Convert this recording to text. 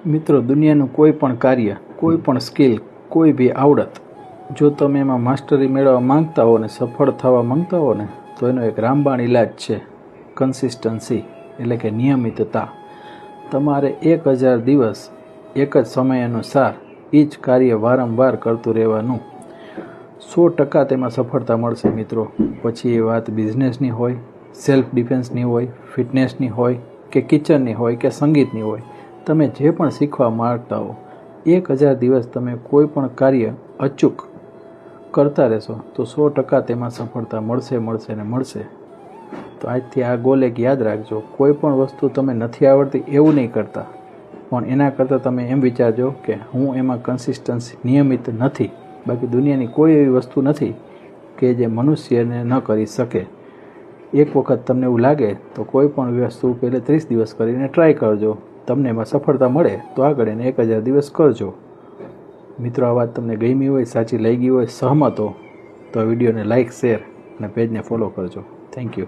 મિત્રો, દુનિયાનું કોઈ પણ કાર્ય, કોઈ પણ સ્કિલ, કોઈ બી આવડત, જો તમે એમાં માસ્ટરી મેળવવા માંગતા હો ને સફળ થવા માંગતા હો ને તો એનો એક રામબાણ ઇલાજ છે કન્સિસ્ટન્સી, એટલે કે નિયમિતતા. તમારે 1000 દિવસ એક જ સમય અનુસાર એ જ કાર્ય વારંવાર કરતું રહેવાનું. 100% તેમાં સફળતા મળશે મિત્રો. પછી એ વાત બિઝનેસની હોય, સેલ્ફ ડિફેન્સની હોય, ફિટનેસની હોય કે કિચનની હોય કે સંગીતની હોય. તમે જે પણ શીખવા માંગતા હો, 1000 દિવસ તમે કોઈ પણ કાર્ય અચૂક કરતા રહેશો તો 100% તેમાં સફળતા મળશે ને મળશે. તો આજથી આ ગોલ એક યાદ રાખજો. કોઈ પણ વસ્તુ તમે નથી આવડતી એવું નહીં કરતા, પણ એના કરતાં તમે એમ વિચારજો કે હું એમાં કન્સિસ્ટન્સી નિયમિત નથી. બાકી દુનિયાની કોઈ એવી વસ્તુ નથી કે જે મનુષ્યને ન કરી શકે. એક વખત તમને એવું લાગે તો કોઈ પણ વસ્તુ પહેલે 30 દિવસ કરીને ટ્રાય કરજો. તમને એમાં સફળતા મળે તો આગળ એને 1000 દિવસ કરજો. મિત્રો, આ વાત તમને ગમી હોય, સાચી લાગી હોય, સહમત હો તો વિડીયોને લાઇક, શેર અને પેજને ફોલો કરજો. Thank you.